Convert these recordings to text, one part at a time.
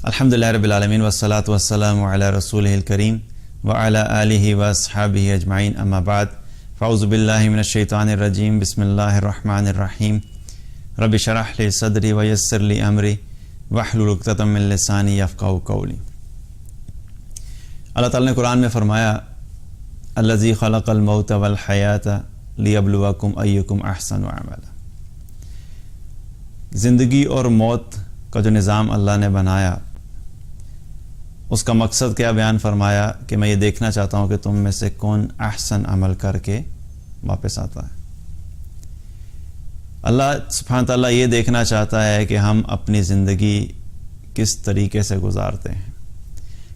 الحمدللہ رب العالمین والصلاة والسلام علی رسولہ الکریم وعلی آلہ واصحابہ اجمعین اما بعد فاعوذ باللہ من الشیطان الرجیم بسم اللہ الرحمن الرحیم رب اشرح لی صدری ویسر لی امری واحلل عقدۃ من لسانی یفقہوا قولی۔ اللہ تعالیٰ نے قرآن میں فرمایا الذی خلق الموت والحیات لیبلوکم ایکم احسن عملا۔ زندگی اور موت کا جو نظام اللہ نے بنایا اس کا مقصد کیا بیان فرمایا کہ میں یہ دیکھنا چاہتا ہوں کہ تم میں سے کون احسن عمل کر کے واپس آتا ہے۔ اللہ سبحانہ تعالیٰ یہ دیکھنا چاہتا ہے کہ ہم اپنی زندگی کس طریقے سے گزارتے ہیں،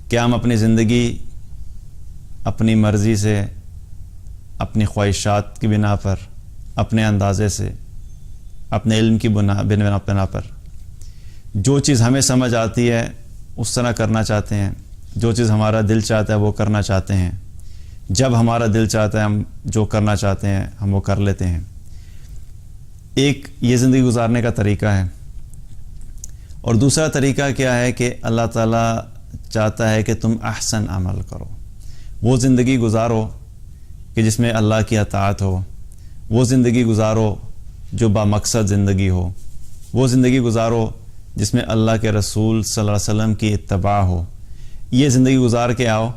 کیا ہم اپنی زندگی اپنی مرضی سے، اپنی خواہشات کی بنا پر، اپنے اندازے سے، اپنے علم کی بنا پر جو چیز ہمیں سمجھ آتی ہے اس طرح کرنا چاہتے ہیں، جو چیز ہمارا دل چاہتا ہے وہ کرنا چاہتے ہیں، جب ہمارا دل چاہتا ہے ہم جو کرنا چاہتے ہیں ہم وہ کر لیتے ہیں۔ ایک یہ زندگی گزارنے کا طریقہ ہے، اور دوسرا طریقہ کیا ہے کہ اللہ تعالیٰ چاہتا ہے کہ تم احسن عمل کرو، وہ زندگی گزارو کہ جس میں اللہ کی اطاعت ہو، وہ زندگی گزارو جو بامقصد زندگی ہو، وہ زندگی گزارو جس میں اللہ کے رسول صلی اللہ علیہ وسلم کی اتباع ہو۔ یہ زندگی گزار کے آؤ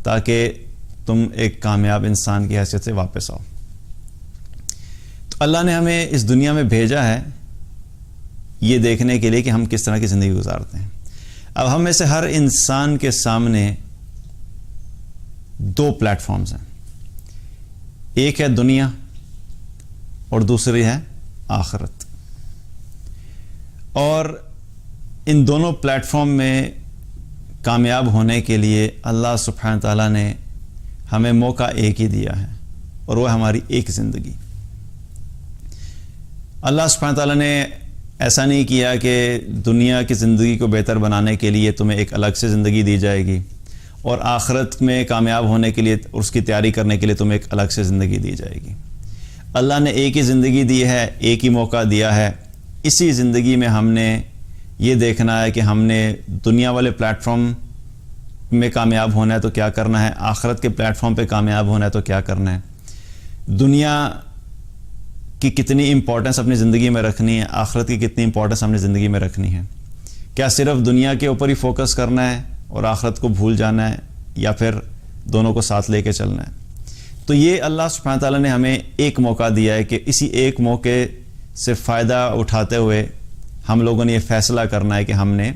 تاکہ تم ایک کامیاب انسان کی حیثیت سے واپس آؤ۔ تو اللہ نے ہمیں اس دنیا میں بھیجا ہے یہ دیکھنے کے لیے کہ ہم کس طرح کی زندگی گزارتے ہیں۔ اب ہم میں سے ہر انسان کے سامنے دو پلیٹ فارمز ہیں، ایک ہے دنیا اور دوسری ہے آخرت، اور ان دونوں پلیٹ فارم میں کامیاب ہونے کے لیے اللہ سبحانہ تعالیٰ نے ہمیں موقع ایک ہی دیا ہے، اور وہ ہماری ایک زندگی۔ اللہ سبحانہ تعالیٰ نے ایسا نہیں کیا کہ دنیا کی زندگی کو بہتر بنانے کے لیے تمہیں ایک الگ سے زندگی دی جائے گی، اور آخرت میں کامیاب ہونے کے لیے اس کی تیاری کرنے کے لیے تمہیں ایک الگ سے زندگی دی جائے گی۔ اللہ نے ایک ہی زندگی دی ہے، ایک ہی موقع دیا ہے۔ اسی زندگی میں ہم نے یہ دیکھنا ہے کہ ہم نے دنیا والے پلیٹ فارم میں کامیاب ہونا ہے تو کیا کرنا ہے، آخرت کے پلیٹ فارم پہ کامیاب ہونا ہے تو کیا کرنا ہے، دنیا کی کتنی امپورٹنس اپنی زندگی میں رکھنی ہے، آخرت کی کتنی امپورٹنس ہم نے زندگی میں رکھنی ہے، کیا صرف دنیا کے اوپر ہی فوکس کرنا ہے اور آخرت کو بھول جانا ہے، یا پھر دونوں کو ساتھ لے کے چلنا ہے۔ تو یہ اللہ سبحانہ تعالیٰ نے ہمیں ایک موقع دیا ہے کہ اسی ایک موقع سے فائدہ اٹھاتے ہوئے ہم لوگوں نے یہ فیصلہ کرنا ہے کہ ہم نے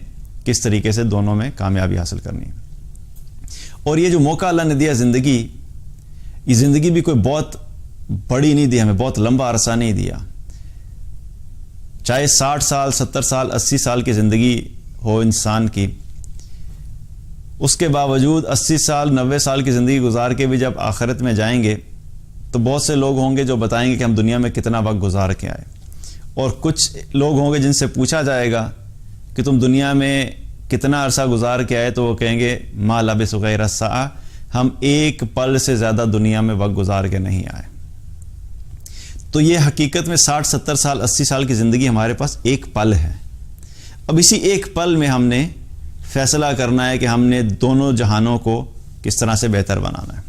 کس طریقے سے دونوں میں کامیابی حاصل کرنی ہے۔ اور یہ جو موقع اللہ نے دیا زندگی، یہ زندگی بھی کوئی بہت بڑی نہیں دی ہمیں، بہت لمبا عرصہ نہیں دیا، چاہے 60 سال 70 سال 80 سال کی زندگی ہو انسان کی، اس کے باوجود 80 سال 90 سال کی زندگی گزار کے بھی جب آخرت میں جائیں گے تو بہت سے لوگ ہوں گے جو بتائیں گے کہ ہم دنیا میں کتنا وقت گزار کے آئے، اور کچھ لوگ ہوں گے جن سے پوچھا جائے گا کہ تم دنیا میں کتنا عرصہ گزار کے آئے تو وہ کہیں گے ما لبثوا غیر الساعہ، ہم ایک پل سے زیادہ دنیا میں وقت گزار کے نہیں آئے۔ تو یہ حقیقت میں 60 70 سال 80 سال کی زندگی ہمارے پاس ایک پل ہے۔ اب اسی ایک پل میں ہم نے فیصلہ کرنا ہے کہ ہم نے دونوں جہانوں کو کس طرح سے بہتر بنانا ہے۔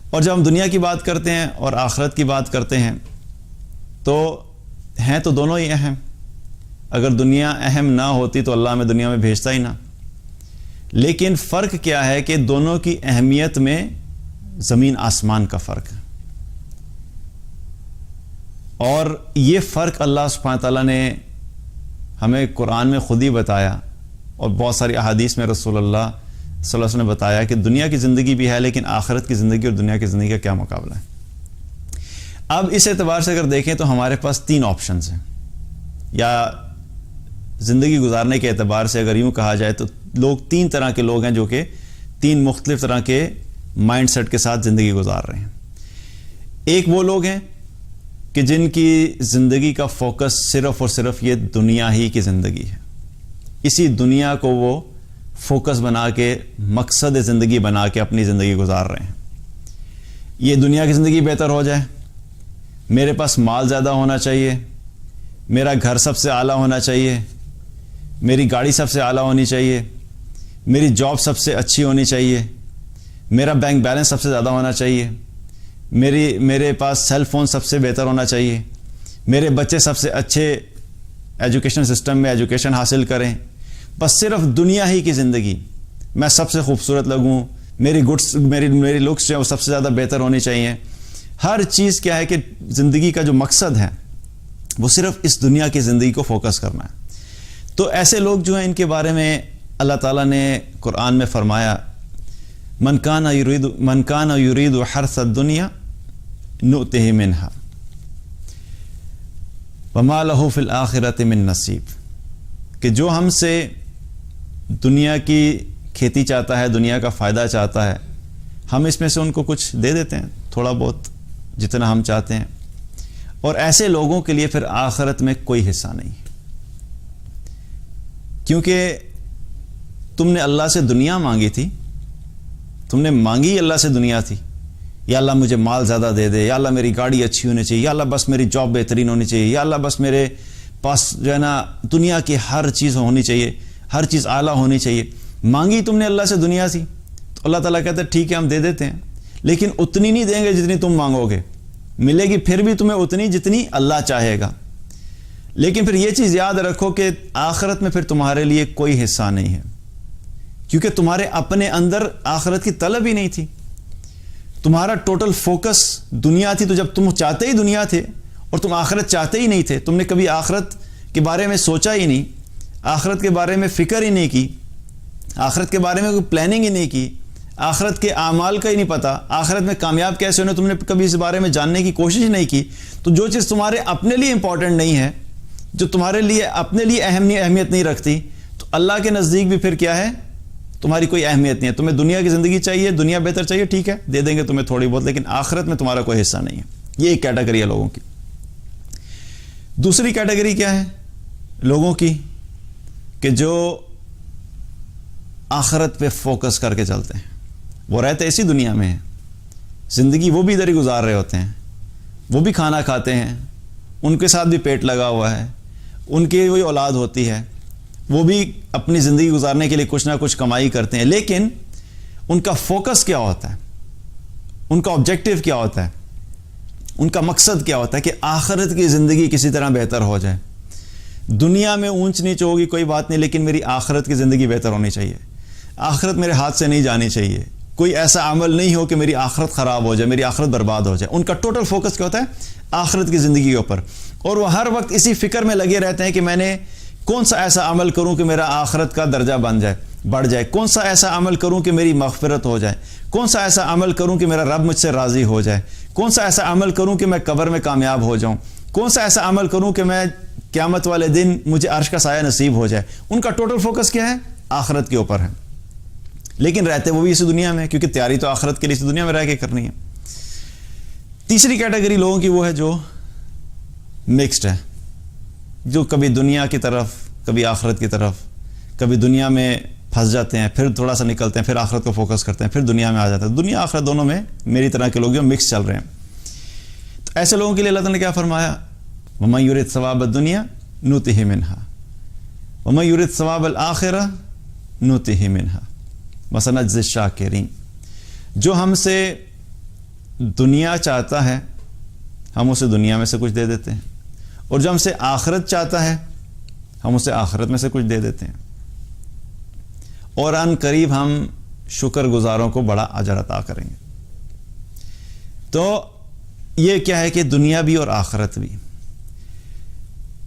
اور جب ہم دنیا کی بات کرتے ہیں اور آخرت کی بات کرتے ہیں تو ہیں تو دونوں ہی اہم۔ اگر دنیا اہم نہ ہوتی تو اللہ ہمیں دنیا میں بھیجتا ہی نہ، لیکن فرق کیا ہے کہ دونوں کی اہمیت میں زمین آسمان کا فرق ہے، اور یہ فرق اللہ سبحانہ تعالیٰ نے ہمیں قرآن میں خود ہی بتایا، اور بہت ساری احادیث میں رسول اللہ صلی اللہ علیہ وسلم نے بتایا کہ دنیا کی زندگی بھی ہے لیکن آخرت کی زندگی اور دنیا کی زندگی کا کیا مقابلہ ہے۔ اب اس اعتبار سے اگر دیکھیں تو ہمارے پاس 3 آپشنز ہیں، یا زندگی گزارنے کے اعتبار سے اگر یوں کہا جائے تو لوگ 3 طرح کے لوگ ہیں جو کہ 3 مختلف طرح کے مائنڈ سیٹ کے ساتھ زندگی گزار رہے ہیں۔ ایک وہ لوگ ہیں کہ جن کی زندگی کا فوکس صرف اور صرف یہ دنیا ہی کی زندگی ہے، اسی دنیا کو وہ فوکس بنا کے مقصد زندگی بنا کے اپنی زندگی گزار رہے ہیں۔ یہ دنیا کی زندگی بہتر ہو جائے، میرے پاس مال زیادہ ہونا چاہیے، میرا گھر سب سے اعلیٰ ہونا چاہیے، میری گاڑی سب سے اعلیٰ ہونی چاہیے، میری جاب سب سے اچھی ہونی چاہیے، میرا بینک بیلنس سب سے زیادہ ہونا چاہیے، میرے پاس سیل فون سب سے بہتر ہونا چاہیے، میرے بچے سب سے اچھے ایجوکیشن سسٹم میں ایجوکیشن حاصل کریں، بس صرف دنیا ہی کی زندگی، میں سب سے خوبصورت لگوں، میری لکس جو ہے وہ سب سے زیادہ بہتر ہونی چاہیے. ہر چیز کیا ہے کہ زندگی کا جو مقصد ہے وہ صرف اس دنیا کی زندگی کو فوکس کرنا ہے. تو ایسے لوگ جو ہیں ان کے بارے میں اللہ تعالیٰ نے قرآن میں فرمایا من کان یرید حرث الدنیا نؤتہ منہا وما لہ فی الآخرۃ من نصیب، کہ جو ہم سے دنیا کی کھیتی چاہتا ہے، دنیا کا فائدہ چاہتا ہے، ہم اس میں سے ان کو کچھ دے دیتے ہیں، تھوڑا بہت جتنا ہم چاہتے ہیں. اور ایسے لوگوں کے لیے پھر آخرت میں کوئی حصہ نہیں، کیونکہ تم نے اللہ سے دنیا مانگی تھی، تم نے مانگی اللہ سے دنیا تھی، یا اللہ مجھے مال زیادہ دے دے، یا اللہ میری گاڑی اچھی ہونی چاہیے، یا اللہ بس میری جاب بہترین ہونی چاہیے، یا اللہ بس میرے پاس جو ہے نا دنیا کی ہر چیز ہونی چاہیے، ہر چیز اعلیٰ ہونی چاہیے. مانگی تم نے اللہ سے دنیا تھی، تو اللہ تعالیٰ کہتا ہے ٹھیک ہے ہم دے دیتے ہیں، لیکن اتنی نہیں دیں گے جتنی تم مانگو گے، ملے گی پھر بھی تمہیں اتنی جتنی اللہ چاہے گا. لیکن پھر یہ چیز یاد رکھو کہ آخرت میں پھر تمہارے لیے کوئی حصہ نہیں ہے، کیونکہ تمہارے اپنے اندر آخرت کی طلب ہی نہیں تھی. تمہارا ٹوٹل فوکس دنیا تھی، تو جب تم چاہتے ہی دنیا تھے اور تم آخرت چاہتے ہی نہیں تھے، تم نے کبھی آخرت کے بارے میں سوچا ہی نہیں، آخرت کے بارے میں فکر ہی نہیں کی، آخرت کے بارے میں کوئی پلاننگ ہی نہیں کی، آخرت کے اعمال کا ہی نہیں پتا، آخرت میں کامیاب کیسے ہونے تم نے کبھی اس بارے میں جاننے کی کوشش نہیں کی. تو جو چیز تمہارے اپنے لیے امپورٹنٹ نہیں ہے، جو تمہارے لیے اپنے لیے اہمیت نہیں رکھتی، تو اللہ کے نزدیک بھی پھر کیا ہے، تمہاری کوئی اہمیت نہیں ہے. تمہیں دنیا کی زندگی چاہیے، دنیا بہتر چاہیے، ٹھیک ہے دے دیں گے تمہیں تھوڑی بہت، لیکن آخرت میں تمہارا کوئی حصہ نہیں ہے. یہ ایک کیٹیگری ہے لوگوں کی. دوسری کیٹیگری کیا ہے لوگوں کی، کہ جو آخرت پہ فوکس کر کے چلتے ہیں. وہ رہتے اسی دنیا میں ہیں، زندگی وہ بھی ادھر ہی گزار رہے ہوتے ہیں، وہ بھی کھانا کھاتے ہیں، ان کے ساتھ بھی پیٹ لگا ہوا ہے، ان کی وہی اولاد ہوتی ہے، وہ بھی اپنی زندگی گزارنے کے لیے کچھ نہ کچھ کمائی کرتے ہیں. لیکن ان کا فوکس کیا ہوتا ہے، ان کا آبجیکٹو کیا ہوتا ہے، ان کا مقصد کیا ہوتا ہے کہ آخرت کی زندگی کسی طرح بہتر ہو جائے. دنیا میں اونچ نیچ ہوگی کوئی بات نہیں، لیکن میری آخرت کی زندگی بہتر ہونی چاہیے، آخرت میرے ہاتھ سے نہیں جانی چاہیے، کوئی ایسا عمل نہیں ہو کہ میری آخرت خراب ہو جائے، میری آخرت برباد ہو جائے. ان کا ٹوٹل فوکس کیا ہوتا ہے، آخرت کی زندگی کے اوپر. اور وہ ہر وقت اسی فکر میں لگے رہتے ہیں کہ میں نے کون سا ایسا عمل کروں کہ میرا آخرت کا درجہ بڑھ جائے، کون سا ایسا عمل کروں کہ میری مغفرت ہو جائے، کون سا ایسا عمل کروں کہ میرا رب مجھ سے راضی ہو جائے، کون سا ایسا عمل کروں کہ میں قبر میں کامیاب ہو جاؤں، کون سا ایسا عمل کروں کہ میں قیامت والے دن مجھے عرش کا سایہ نصیب ہو جائے. ان کا ٹوٹل فوکس کیا ہے، آخرت کے اوپر ہے. لیکن رہتے وہ بھی اسی دنیا میں، کیونکہ تیاری تو آخرت کے لیے اسی دنیا میں رہ کے کرنی ہے. تیسری کیٹیگری لوگوں کی وہ ہے جو مکسڈ ہے، جو کبھی دنیا کی طرف، کبھی آخرت کی طرف، کبھی دنیا میں پھنس جاتے ہیں، پھر تھوڑا سا نکلتے ہیں، پھر آخرت کو فوکس کرتے ہیں، پھر دنیا میں آ جاتے ہیں. دنیا آخرت دونوں میں میری طرح کے لوگ جو مکس چل رہے ہیں. تو ایسے لوگوں کے لیے اللہ تعالیٰ نے کیا فرمایا، وَمَن يُرِدْ ثَوَابَ الدُّنْيَا نُؤْتِهِ مِنْهَا وَمَن يُرِدْ ثَوَابَ الْآخِرَةِ نُؤْتِهِ مِنْهَا وَسَنَجْزِي الشَّاكِرِينَ. جو ہم سے دنیا چاہتا ہے ہم اسے دنیا میں سے کچھ دے دیتے ہیں، اور جو ہم سے آخرت چاہتا ہے ہم اسے آخرت میں سے کچھ دے دیتے ہیں، اور ان قریب ہم شکر گزاروں کو بڑا اجر عطا کریں گے. تو یہ کیا ہے کہ دنیا بھی اور آخرت بھی،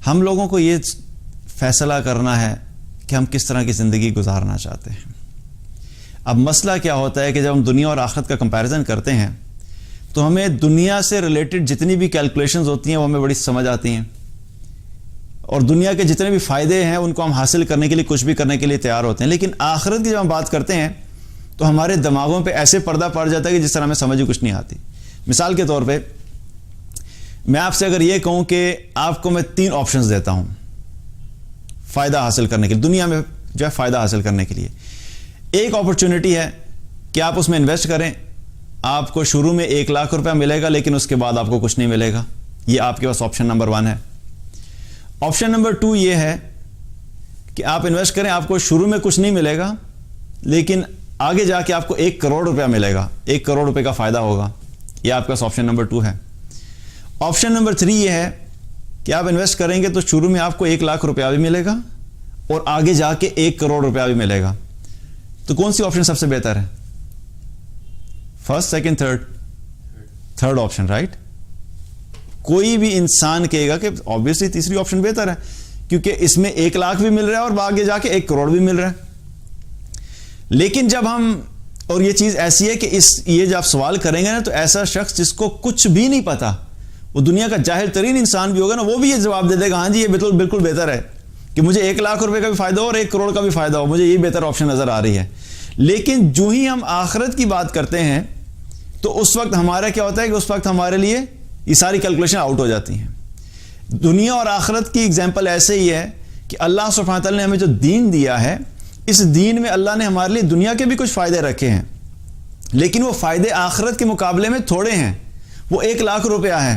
ہم لوگوں کو یہ فیصلہ کرنا ہے کہ ہم کس طرح کی زندگی گزارنا چاہتے ہیں. اب مسئلہ کیا ہوتا ہے کہ جب ہم دنیا اور آخرت کا کمپیریزن کرتے ہیں تو ہمیں دنیا سے ریلیٹڈ جتنی بھی کیلکولیشنز ہوتی ہیں وہ ہمیں بڑی سمجھ آتی ہیں، اور دنیا کے جتنے بھی فائدے ہیں ان کو ہم حاصل کرنے کے لیے کچھ بھی کرنے کے لیے تیار ہوتے ہیں. لیکن آخرت کی جب ہم بات کرتے ہیں تو ہمارے دماغوں پہ ایسے پردہ پڑ جاتا ہے کہ جس طرح ہمیں سمجھ کچھ نہیں آتی. مثال کے طور پہ میں آپ سے اگر یہ کہوں کہ آپ کو میں 3 آپشنز دیتا ہوں فائدہ حاصل کرنے کے لیے، دنیا میں جو ہے فائدہ حاصل کرنے کے لیے. ایک اپرچونٹی ہے کہ آپ اس میں انویسٹ کریں، آپ کو شروع میں 1 لاکھ روپیہ ملے گا، لیکن اس کے بعد آپ کو کچھ نہیں ملے گا. یہ آپ کے پاس آپشن نمبر 1 ہے. آپشن نمبر 2 یہ ہے کہ آپ انویسٹ کریں, آپ کو شروع میں کچھ نہیں ملے گا, لیکن آگے جا کے آپ کو 1 کروڑ روپیہ ملے گا, 1 کروڑ روپے کا فائدہ ہوگا. یہ آپ کا آپشن نمبر 2 ہے. آپشن نمبر 3 یہ ہے کہ آپ انویسٹ کریں گے تو شروع میں آپ کو 1 لاکھ روپیہ بھی ملے گا اور آگے جا کے 1 کروڑ روپیہ بھی ملے گا. تو کون سی آپشن سب سے بہتر ہے؟ First, second, third option, right. کوئی بھی انسان کہے گا کہ obviously تیسری آپشن بہتر ہے, کیونکہ اس میں 1 لاکھ بھی مل رہا ہے اور آگے جا کے 1 کروڑ بھی مل رہا ہے. لیکن جب ہم, اور یہ چیز ایسی ہے کہ یہ جب آپ سوال کریں گے نا, تو ایسا شخص جس کو کچھ بھی نہیں پتا, وہ دنیا کا جاہل ترین انسان بھی ہوگا نا, وہ بھی یہ جواب دے دے گا, ہاں جی یہ بالکل بہتر ہے کہ مجھے 1 لاکھ روپے کا بھی فائدہ ہو اور 1 کروڑ کا بھی فائدہ ہو, مجھے یہ بہتر آپشن نظر آ رہی ہے. لیکن جو ہی ہم آخرت کی بات کرتے ہیں تو اس وقت ہمارا کیا ہوتا ہے کہ اس وقت ہمارے لیے یہ ساری کیلکولیشن آؤٹ ہو جاتی ہیں. دنیا اور آخرت کی ایگزامپل ایسے ہی ہے کہ اللہ سبحانہ تعالیٰ نے ہمیں جو دین دیا ہے, اس دین میں اللہ نے ہمارے لیے دنیا کے بھی کچھ فائدے رکھے ہیں, لیکن وہ فائدے آخرت کے مقابلے میں تھوڑے ہیں. وہ 1 لاکھ روپیہ ہے,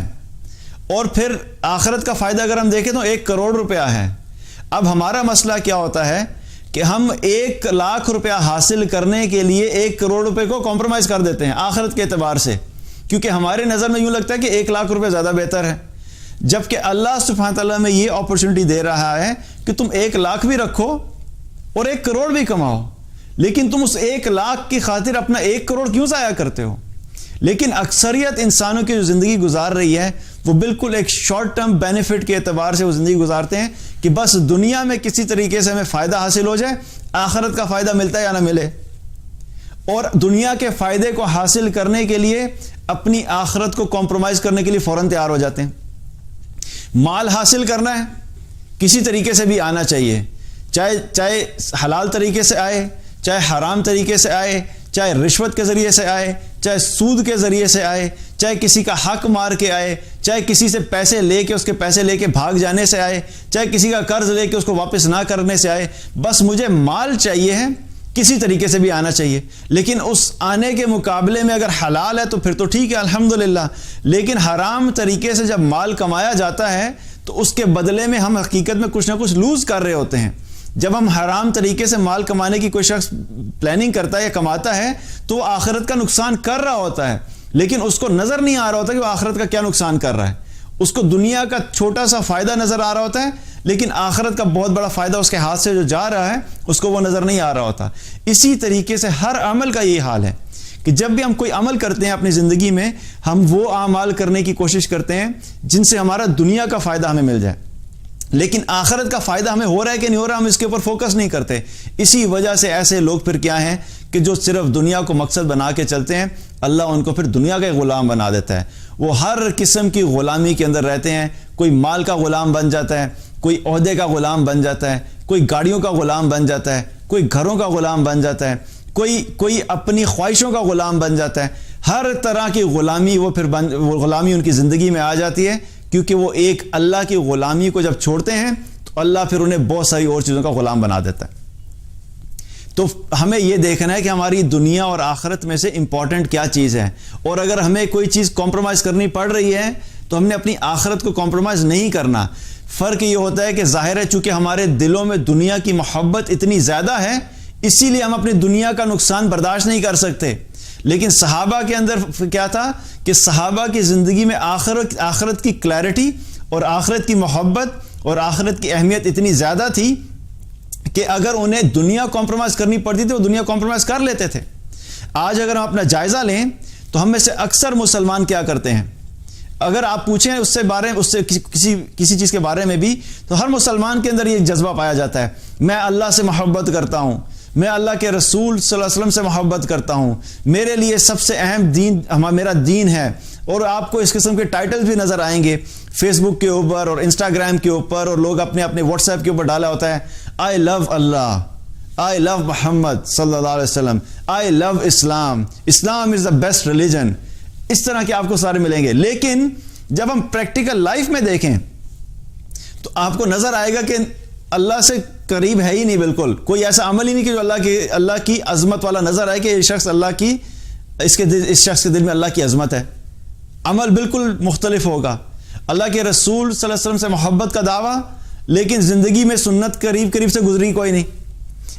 اور پھر آخرت کا فائدہ اگر ہم دیکھیں تو 1 کروڑ روپیہ ہے. اب ہمارا مسئلہ کیا ہوتا ہے کہ ہم 1 لاکھ روپیہ حاصل کرنے کے لیے 1 کروڑ روپے کو کمپرومائز کر دیتے ہیں آخرت کے اعتبار سے, کیونکہ ہمارے نظر میں یوں لگتا ہے کہ 1 لاکھ روپے زیادہ بہتر ہے, جبکہ اللہ سبحانہ تعالیٰ میں یہ اپرچونٹی دے رہا ہے کہ تم 1 لاکھ بھی رکھو اور 1 کروڑ بھی کماؤ, لیکن تم اس 1 لاکھ کی خاطر اپنا 1 کروڑ کیوں ضائع کرتے ہو؟ لیکن اکثریت انسانوں کی جو زندگی گزار رہی ہے وہ بالکل ایک شارٹ ٹرم بینیفٹ کے اعتبار سے وہ زندگی گزارتے ہیں کہ بس دنیا میں کسی طریقے سے ہمیں فائدہ حاصل ہو جائے, آخرت کا فائدہ ملتا ہے یا نہ ملے, اور دنیا کے فائدے کو حاصل کرنے کے لیے اپنی آخرت کو کمپرومائز کرنے کے لیے فوراً تیار ہو جاتے ہیں. مال حاصل کرنا ہے کسی طریقے سے بھی آنا چاہیے, چاہے حلال طریقے سے آئے, چاہے حرام طریقے سے آئے, چاہے رشوت کے ذریعے سے آئے, چاہے سود کے ذریعے سے آئے, چاہے کسی کا حق مار کے آئے, چاہے کسی سے پیسے لے کے اس کے پیسے لے کے بھاگ جانے سے آئے, چاہے کسی کا قرض لے کے اس کو واپس نہ کرنے سے آئے, بس مجھے مال چاہیے ہے, کسی طریقے سے بھی آنا چاہیے. لیکن اس آنے کے مقابلے میں اگر حلال ہے تو پھر تو ٹھیک ہے الحمدللہ, لیکن حرام طریقے سے جب مال کمایا جاتا ہے تو اس کے بدلے میں ہم حقیقت میں کچھ نہ کچھ لوز کر رہے ہوتے ہیں. جب ہم حرام طریقے سے مال کمانے کی کوئی شخص پلاننگ کرتا ہے یا کماتا ہے تو وہ آخرت کا نقصان کر رہا ہوتا ہے, لیکن اس کو نظر نہیں آ رہا ہوتا کہ وہ آخرت کا کیا نقصان کر رہا ہے. اس کو دنیا کا چھوٹا سا فائدہ نظر آ رہا ہوتا ہے, لیکن آخرت کا بہت بڑا فائدہ اس کے ہاتھ سے جو جا رہا ہے اس کو وہ نظر نہیں آ رہا ہوتا. اسی طریقے سے ہر عمل کا یہ حال ہے کہ جب بھی ہم کوئی عمل کرتے ہیں اپنی زندگی میں, ہم وہ اعمال کرنے کی کوشش کرتے ہیں جن سے ہمارا دنیا کا فائدہ ہمیں مل جائے, لیکن آخرت کا فائدہ ہمیں ہو رہا ہے کہ نہیں ہو رہا ہم اس کے اوپر فوکس نہیں کرتے. اسی وجہ سے ایسے لوگ پھر کیا ہیں کہ جو صرف دنیا کو مقصد بنا کے چلتے ہیں, اللہ ان کو پھر دنیا کا غلام بنا دیتا ہے. وہ ہر قسم کی غلامی کے اندر رہتے ہیں, کوئی مال کا غلام بن جاتا ہے, کوئی عہدے کا غلام بن جاتا ہے, کوئی گاڑیوں کا غلام بن جاتا ہے, کوئی گھروں کا غلام بن جاتا ہے, کوئی اپنی خواہشوں کا غلام بن جاتا ہے. ہر طرح کی غلامی وہ غلامی ان کی زندگی میں آ جاتی ہے, کیونکہ وہ ایک اللہ کی غلامی کو جب چھوڑتے ہیں تو اللہ پھر انہیں بہت ساری اور چیزوں کا غلام بنا دیتا ہے. تو ہمیں یہ دیکھنا ہے کہ ہماری دنیا اور آخرت میں سے امپورٹنٹ کیا چیز ہے, اور اگر ہمیں کوئی چیز کمپرومائز کرنی پڑ رہی ہے تو ہم نے اپنی آخرت کو کمپرومائز نہیں کرنا. فرق یہ ہوتا ہے کہ ظاہر ہے چونکہ ہمارے دلوں میں دنیا کی محبت اتنی زیادہ ہے اسی لیے ہم اپنی دنیا کا نقصان برداشت نہیں کر سکتے. لیکن صحابہ کے اندر کیا تھا کہ صحابہ کی زندگی میں آخرت کی کلیئرٹی اور آخرت کی محبت اور آخرت کی اہمیت اتنی زیادہ تھی کہ اگر انہیں دنیا کمپرومائز کرنی پڑتی تھی وہ دنیا کمپرومائز کر لیتے تھے. آج اگر ہم اپنا جائزہ لیں تو ہم میں سے اکثر مسلمان کیا کرتے ہیں, اگر آپ پوچھیں اس سے کسی چیز کے بارے میں بھی, تو ہر مسلمان کے اندر یہ ایک جذبہ پایا جاتا ہے, میں اللہ سے محبت کرتا ہوں, میں اللہ کے رسول صلی اللہ علیہ وسلم سے محبت کرتا ہوں, میرے لیے سب سے اہم دین میرا دین ہے. اور آپ کو اس قسم کے ٹائٹل بھی نظر آئیں گے فیس بک کے اوپر اور انسٹاگرام کے اوپر, اور لوگ اپنے واٹس ایپ کے اوپر ڈالا ہوتا ہے آئی لو اللہ, آئی لو محمد صلی اللہ علیہ وسلم, آئی لو اسلام, اسلام از دا بیسٹ ریلیجن. اس طرح کے آپ کو سارے ملیں گے. لیکن جب ہم پریکٹیکل لائف میں دیکھیں تو آپ کو نظر آئے گا کہ اللہ سے قریب ہے ہی نہیں, بالکل کوئی ایسا عمل ہی نہیں کہ جو اللہ کی عظمت والا نظر آئے کہ یہ شخص اس شخص کے دل میں اللہ کی عظمت ہے. عمل بالکل مختلف ہوگا. اللہ کے رسول صلی اللہ علیہ وسلم سے محبت کا دعویٰ لیکن زندگی میں سنت قریب سے گزری کوئی نہیں.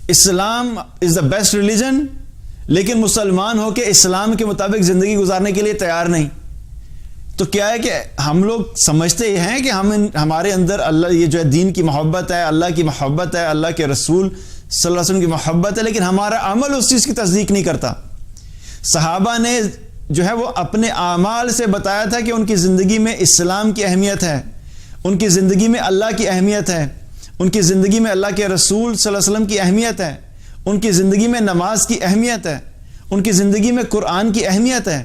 اسلام از دا بیسٹ ریلیجن، لیکن مسلمان ہو کے اسلام کے مطابق زندگی گزارنے کے لیے تیار نہیں. تو کیا ہے کہ ہم لوگ سمجھتے ہیں کہ ہمارے اندر اللہ، یہ جو ہے دین کی محبت ہے، اللہ کی محبت ہے، اللہ کے رسول صلی اللہ علیہ وسلم کی محبت ہے، لیکن ہمارا عمل اس چیز کی تصدیق نہیں کرتا. صحابہ نے جو ہے وہ اپنے اعمال سے بتایا تھا کہ ان کی زندگی میں اسلام کی اہمیت ہے، ان کی زندگی میں اللہ کی اہمیت ہے، ان کی زندگی میں اللہ کے رسول صلی اللہ علیہ وسلم کی اہمیت ہے، ان کی زندگی میں نماز کی اہمیت ہے، ان کی زندگی میں قرآن کی اہمیت ہے،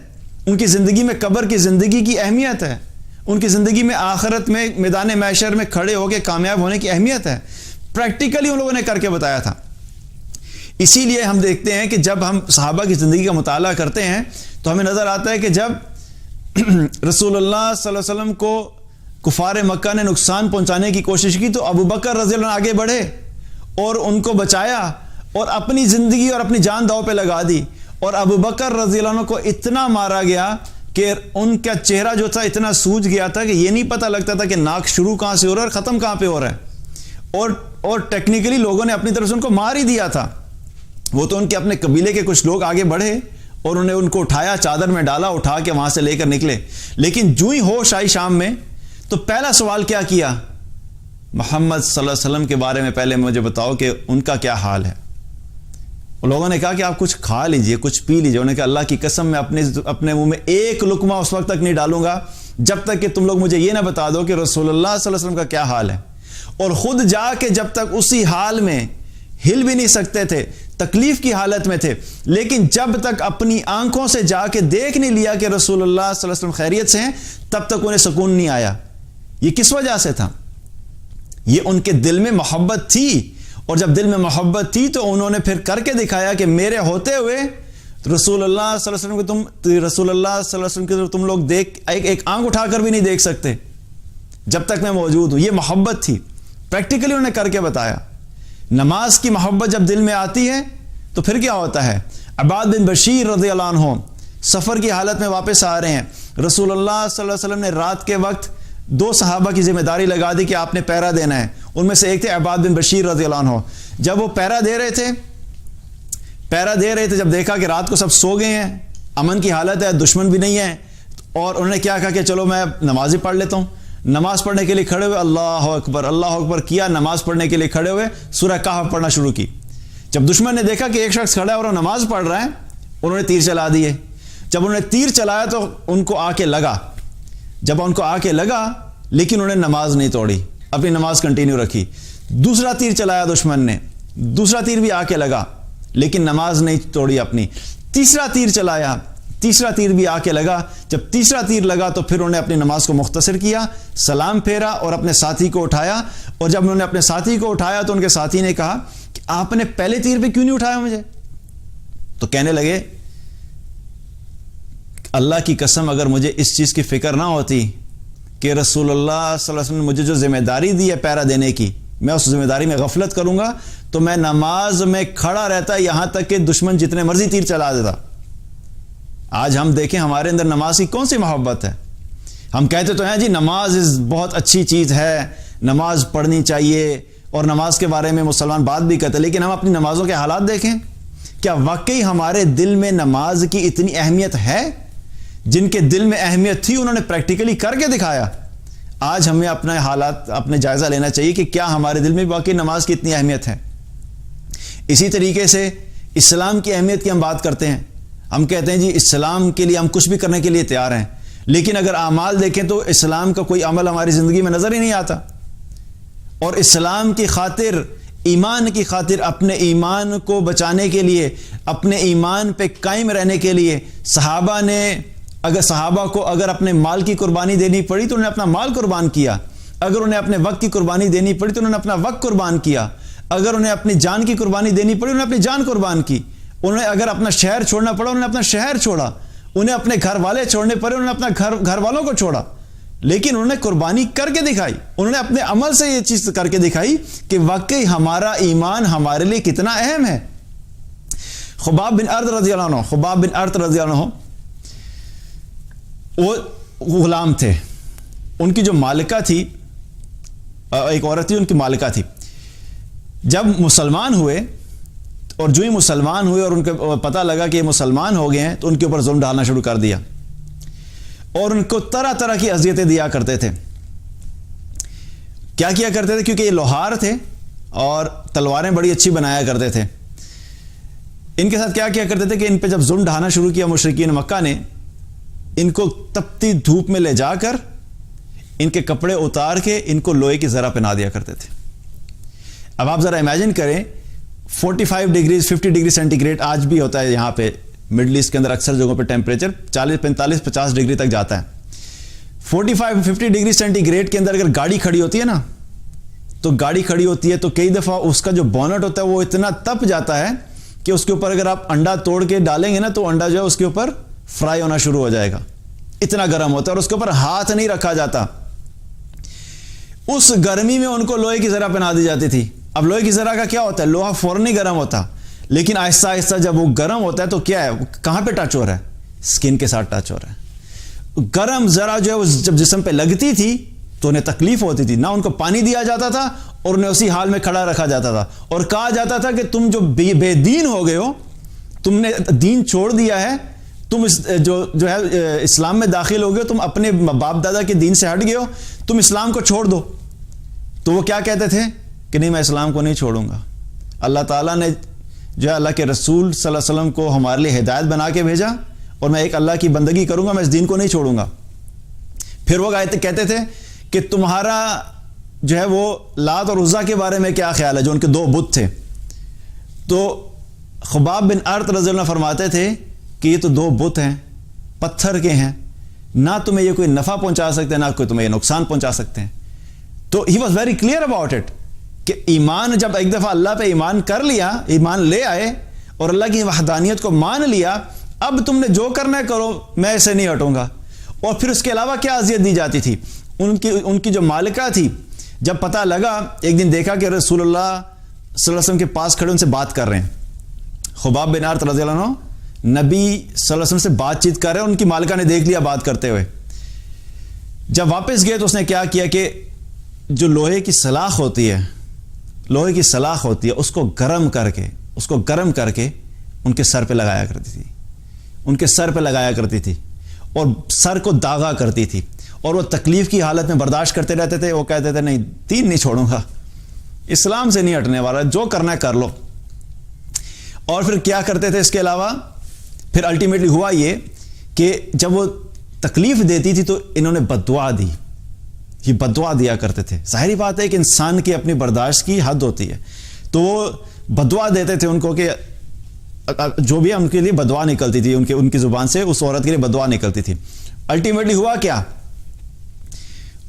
ان کی زندگی میں قبر کی زندگی کی اہمیت ہے، ان کی زندگی میں آخرت میں میدان محشر میں کھڑے ہو کے کامیاب ہونے کی اہمیت ہے. پریکٹیکلی ان لوگوں نے کر کے بتایا تھا. اسی لیے ہم دیکھتے ہیں کہ جب ہم صحابہ کی زندگی کا مطالعہ کرتے ہیں تو ہمیں نظر آتا ہے کہ جب رسول اللہ صلی اللہ علیہ وسلم کو کفار مکہ نے نقصان پہنچانے کی کوشش کی تو ابو بکر رضی اللہ عنہ آگے بڑھے اور ان کو بچایا اور اپنی زندگی اور اپنی جان داؤ پہ لگا دی. اور ابو بکر رضی اللہ عنہ کو اتنا مارا گیا کہ ان کا چہرہ جو تھا اتنا سوج گیا تھا کہ یہ نہیں پتہ لگتا تھا کہ ناک شروع کہاں سے ہو رہا ہے اور ختم کہاں پہ ہو رہا ہے. اور ٹیکنیکلی لوگوں نے اپنی طرف سے ان کو مار ہی دیا تھا. وہ تو ان کے اپنے قبیلے کے کچھ لوگ آگے بڑھے اور انہیں ان کو اٹھایا، چادر میں ڈالا، اٹھا کے وہاں سے لے کر نکلے. لیکن جو ہی ہوش آئی شام میں تو پہلا سوال کیا کیا؟ محمد صلی اللہ علیہ وسلم کے بارے میں پہلے مجھے بتاؤ کہ ان کا کیا حال ہے. لوگوں نے کہا کہ آپ کچھ کھا لیجئے، کچھ پی لیجئے. انہوں نے کہا اللہ کی قسم میں اپنے منہ میں ایک لقمہ اس وقت تک نہیں ڈالوں گا جب تک کہ تم لوگ مجھے یہ نہ بتا دو کہ رسول اللہ صلی اللہ علیہ وسلم کا کیا حال ہے. اور خود جا کے جب تک اسی حال میں ہل بھی نہیں سکتے تھے، تکلیف کی حالت میں تھے، لیکن جب تک اپنی آنکھوں سے جا کے دیکھ نہیں لیا کہ رسول اللہ صلی اللہ علیہ وسلم خیریت سے ہیں، تب تک انہیں سکون نہیں آیا. یہ کس وجہ سے تھا؟ یہ ان کے دل میں محبت تھی، اور جب دل میں محبت تھی تو انہوں نے پھر کر کے دکھایا کہ میرے ہوتے ہوئے رسول اللہ صلی اللہ علیہ وسلم کو رسول اللہ صلی اللہ علیہ وسلم کے تم لوگ دیکھ ایک آنکھ اٹھا کر بھی نہیں دیکھ سکتے جب تک میں موجود ہوں. یہ محبت تھی، پریکٹیکلی انہوں نے کر کے بتایا. نماز کی محبت جب دل میں آتی ہے تو پھر کیا ہوتا ہے؟ عباد بن بشیر رضی اللہ عنہ سفر کی حالت میں واپس آ رہے ہیں. رسول اللہ صلی اللہ علیہ وسلم نے رات کے وقت 2 صحابہ کی ذمہ داری لگا دی کہ آپ نے پہرا دینا ہے. ان میں سے ایک تھے عباد بن بشیر رضی اللہ عنہ. جب وہ پہرا دے رہے تھے جب دیکھا کہ رات کو سب سو گئے ہیں، امن کی حالت ہے، دشمن بھی نہیں ہے، اور انہوں نے کیا کہا کہ چلو میں نماز ہی پڑھ لیتا ہوں. نماز پڑھنے کے لیے کھڑے ہوئے، اللہ اکبر کیا، نماز پڑھنے کے لیے کھڑے ہوئے سورہ کہف پڑھنا شروع کی. جب دشمن نے دیکھا کہ ایک شخص کھڑا ہے اور وہ نماز پڑھ رہا ہے، انہوں نے تیر چلا دیے. جب انہوں نے تیر چلایا تو ان کو آ کے لگا، لیکن انہوں نے نماز نہیں توڑی، اپنی نماز کنٹینیو رکھی. دوسرا تیر چلایا دشمن نے، دوسرا تیر بھی آ کے لگا، لیکن نماز نہیں توڑی اپنی. تیسرا تیر چلایا، تیسرا تیر بھی آ کے لگا. جب تیسرا تیر لگا تو پھر انہوں نے اپنی نماز کو مختصر کیا، سلام پھیرا اور اپنے ساتھی کو اٹھایا. اور جب انہوں نے اپنے ساتھی کو اٹھایا تو ان کے ساتھی نے کہا کہ آپ نے پہلے تیر پہ کیوں نہیں اٹھایا مجھے؟ تو کہنے لگے اللہ کی قسم اگر مجھے اس چیز کی فکر نہ ہوتی کہ رسول اللہ صلی اللہ علیہ وسلم نے مجھے جو ذمہ داری دی ہے پہرا دینے کی، میں اس ذمہ داری میں غفلت کروں گا تو میں نماز میں کھڑا رہتا یہاں تک کہ دشمن جتنے مرضی تیر چلا دیتا. آج ہم دیکھیں ہمارے اندر نماز کی کون سی محبت ہے. ہم کہتے تو ہیں جی نماز بہت اچھی چیز ہے، نماز پڑھنی چاہیے، اور نماز کے بارے میں مسلمان بات بھی کرتے ہیں، لیکن ہم اپنی نمازوں کے حالات دیکھیں. کیا واقعی ہمارے دل میں نماز کی اتنی اہمیت ہے؟ جن کے دل میں اہمیت تھی انہوں نے پریکٹیکلی کر کے دکھایا. آج ہمیں اپنے حالات اپنے جائزہ لینا چاہیے کہ کیا ہمارے دل میں واقعی نماز کی اتنی اہمیت ہے. اسی طریقے سے اسلام کی اہمیت کی ہم بات کرتے ہیں. ہم کہتے ہیں جی اسلام کے لیے ہم کچھ بھی کرنے کے لیے تیار ہیں، لیکن اگر اعمال دیکھیں تو اسلام کا کوئی عمل ہماری زندگی میں نظر ہی نہیں آتا. اور اسلام کی خاطر، ایمان کی خاطر، اپنے ایمان کو بچانے کے لیے، اپنے ایمان پہ قائم رہنے کے لیے صحابہ کو اگر اپنے مال کی قربانی دینی پڑی تو انہوں نے اپنا مال قربان کیا. اگر انہیں اپنے وقت کی قربانی دینی پڑی تو انہوں نے اپنا وقت قربان کیا. اگر انہیں اپنی جان کی قربانی دینی پڑی انہوں نے اپنی جان قربان کی. انہیں اگر اپنا شہر چھوڑنا پڑا انہوں نے اپنا شہر چھوڑا. انہیں اپنے گھر والے چھوڑنے پڑے انہوں نے اپنا گھر والوں کو چھوڑا. لیکن انہوں نے قربانی کر کے دکھائی، انہوں نے اپنے عمل سے یہ چیز کر کے دکھائی کہ واقعی ہمارا ایمان ہمارے لیے کتنا اہم ہے. خباب بن ارد رضی اللہ عنہ وہ غلام تھے. ان کی جو مالکہ تھی ایک عورت تھی، ان کی مالکہ تھی. جب مسلمان ہوئے اور جو ہی مسلمان ہوئے اور ان کو پتہ لگا کہ یہ مسلمان ہو گئے ہیں تو ان کے اوپر ظلم ڈالنا شروع کر دیا اور ان کو طرح طرح کی اذیتیں دیا کرتے تھے. کیا کیا کرتے تھے؟ کیونکہ یہ لوہار تھے اور تلواریں بڑی اچھی بنایا کرتے تھے. ان کے ساتھ کیا کیا کرتے تھے کہ ان پہ جب ظلم ڈھانا شروع کیا مشرکین مکہ نے، ان کو تپتی دھوپ میں لے جا کر ان کے کپڑے اتار کے ان کو لوہے کی ذرہ پہنا دیا کرتے تھے. اب آپ ذرا امیجن کریں 45 ڈگریز 50 ڈگری سینٹی گریڈ آج بھی ہوتا ہے یہاں پہ مڈل ایسٹ کے اندر، اکثر جگہوں پہ ٹیمپریچر 40 45 50 ڈگری تک جاتا ہے. 45 50 ڈگری سینٹی گریڈ کے اندر اگر گاڑی کھڑی ہوتی ہے نا، تو گاڑی کھڑی ہوتی ہے تو کئی دفعہ اس کا جو بونٹ ہوتا ہے وہ اتنا تپ جاتا ہے کہ اس کے اوپر اگر آپ انڈا توڑ کے ڈالیں گے نا تو انڈا جو ہے اس کے اوپر فرائی ہونا شروع ہو جائے گا، اتنا گرم ہوتا ہے اور اس کے اوپر ہاتھ نہیں رکھا جاتا. اس گرمی میں ان کو لوہے کی ذرہ پہنا دی جاتی تھی. اب لوہے کی ذرہ کا کیا ہوتا ہے؟ لوہا فوراً ہی گرم ہوتا، لیکن آہستہ آہستہ جب وہ گرم ہوتا ہے تو کیا ہے، کہاں پہ ٹچ ہو رہا ہے؟ سکن کے ساتھ ٹچ ہو رہا ہے. گرم ذرہ جو ہے جب جسم پہ لگتی تھی تو انہیں تکلیف ہوتی تھی، نہ ان کو پانی دیا جاتا تھا اور انہیں اسی حال میں کھڑا رکھا جاتا تھا اور کہا جاتا تھا کہ تم جو بے دین ہو گئے ہو، تم نے دین چھوڑ دیا ہے، تم جو ہے اسلام میں داخل ہو گئے، تم اپنے باپ دادا کے دین سے ہٹ گئے ہو، تم اسلام کو چھوڑ دو. تو وہ کیا کہتے تھے کہ نہیں، میں اسلام کو نہیں چھوڑوں گا. اللہ تعالیٰ نے جو ہے اللہ کے رسول صلی اللہ علیہ وسلم کو ہمارے لیے ہدایت بنا کے بھیجا اور میں ایک اللہ کی بندگی کروں گا، میں اس دین کو نہیں چھوڑوں گا. پھر وہ کہتے تھے کہ تمہارا جو ہے وہ لات اور عزا کے بارے میں کیا خیال ہے، جو ان کے دو بت تھے. تو خباب بن ارت رضی اللہ عنہ فرماتے تھے کہ یہ تو دو بت ہیں، پتھر کے ہیں، نہ تمہیں یہ کوئی نفع پہنچا سکتے نہ کوئی تمہیں یہ نقصان پہنچا سکتے ہیں. تو he was very clear about it کہ ایمان جب ایک دفعہ اللہ پہ ایمان کر لیا، ایمان لے آئے اور اللہ کی وحدانیت کو مان لیا، اب تم نے جو کرنا ہے کرو، میں ایسے نہیں ہٹوں گا. اور پھر اس کے علاوہ کیا اذیت دی جاتی تھی؟ ان کی جو مالکہ تھی، جب پتہ لگا، ایک دن دیکھا کہ رسول اللہ صلی اللہ علیہ وسلم کے پاس کھڑے ان سے بات کر رہے ہیں. خباب بن ارت رضی اللہ عنہ نبی صلی اللہ علیہ وسلم سے بات چیت کر رہے ہیں، ان کی مالکہ نے دیکھ لیا بات کرتے ہوئے. جب واپس گئے تو اس نے کیا کیا کہ جو لوہے کی سلاخ ہوتی ہے، اس کو گرم کر کے ان کے سر پہ لگایا کرتی تھی اور سر کو داغا کرتی تھی اور وہ تکلیف کی حالت میں برداشت کرتے رہتے تھے. وہ کہتے تھے نہیں، دین نہیں چھوڑوں گا، اسلام سے نہیں ہٹنے والا، جو کرنا ہے کر لو. اور پھر کیا کرتے تھے اس کے علاوہ؟ پھر الٹیمیٹلی ہوا یہ کہ جب وہ تکلیف دیتی تھی تو انہوں نے بددعا دی، یہ بددعا دیا کرتے تھے. ظاہری بات ہے کہ انسان کی اپنی برداشت کی حد ہوتی ہے، تو وہ بددعا دیتے تھے ان کو کہ جو بھی ان کے لیے بددعا نکلتی تھی، ان کی زبان سے اس عورت کے لیے بددعا نکلتی تھی. الٹیمیٹلی ہوا کیا؟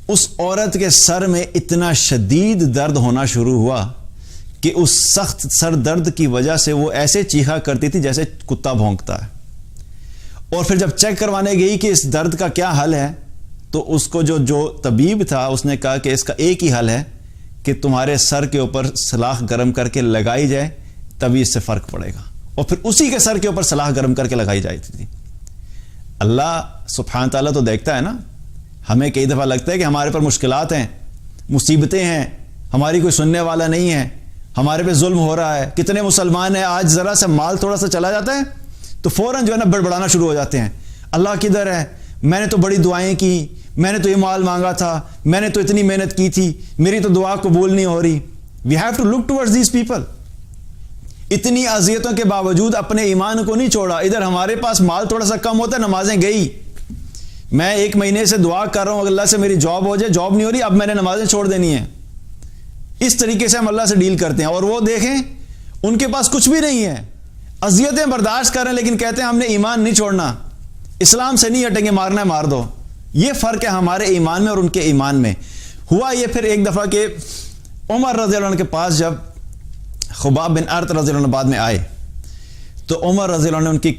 اس عورت کے سر میں اتنا شدید درد ہونا شروع ہوا کہ اس سخت سر درد کی وجہ سے وہ ایسے چیخا کرتی تھی جیسے کتا بھونکتا ہے. اور پھر جب چیک کروانے گئی کہ اس درد کا کیا حل ہے تو اس کو جو طبیب تھا اس نے کہا کہ اس کا ایک ہی حل ہے کہ تمہارے سر کے اوپر سلاخ گرم کر کے لگائی جائے، تبھی اس سے فرق پڑے گا. اور پھر اسی کے سر کے اوپر سلاخ گرم کر کے لگائی جاتی تھی. اللہ سبحانہ تعالیٰ تو دیکھتا ہے نا. ہمیں کئی دفعہ لگتا ہے کہ ہمارے پر مشکلات ہیں، مصیبتیں ہیں، ہماری کوئی سننے والا نہیں ہے، ہمارے پہ ظلم ہو رہا ہے. کتنے مسلمان ہیں آج ذرا سا مال تھوڑا سا چلا جاتا ہے تو فوراً جو ہے نا بڑبڑانا شروع ہو جاتے ہیں، اللہ کدھر ہے، میں نے تو بڑی دعائیں کی، میں نے تو یہ مال مانگا تھا، میں نے تو اتنی محنت کی تھی، میری تو دعا قبول نہیں ہو رہی. We have to look towards these people. اتنی اذیتوں کے باوجود اپنے ایمان کو نہیں چھوڑا. ادھر ہمارے پاس مال تھوڑا سا کم ہوتا ہے، نمازیں گئی، میں 1 مہینے سے دعا کر رہا ہوں اللہ سے میری جاب ہو جائے، جاب نہیں ہو رہی، اب میں نے نمازیں چھوڑ دینی ہیں. اس طریقے سے ہم اللہ سے ڈیل کرتے ہیں. اور وہ دیکھیں ان کے پاس کچھ بھی نہیں ہے، اذیتیں برداشت کر رہے ہیں لیکن کہتے ہیں ہم نے ایمان نہیں چھوڑنا، اسلام سے نہیں ہٹیں گے، مارنا ہے مار دو. یہ فرق ہے ہمارے ایمان میں اور ان کے ایمان میں. ہوا یہ پھر ایک دفعہ کہ عمر رضی اللہ عنہ کے پاس جب خباب بن ارت رضی اللہ عنہ بعد میں آئے تو عمر رضی اللہ عنہ نے ان کی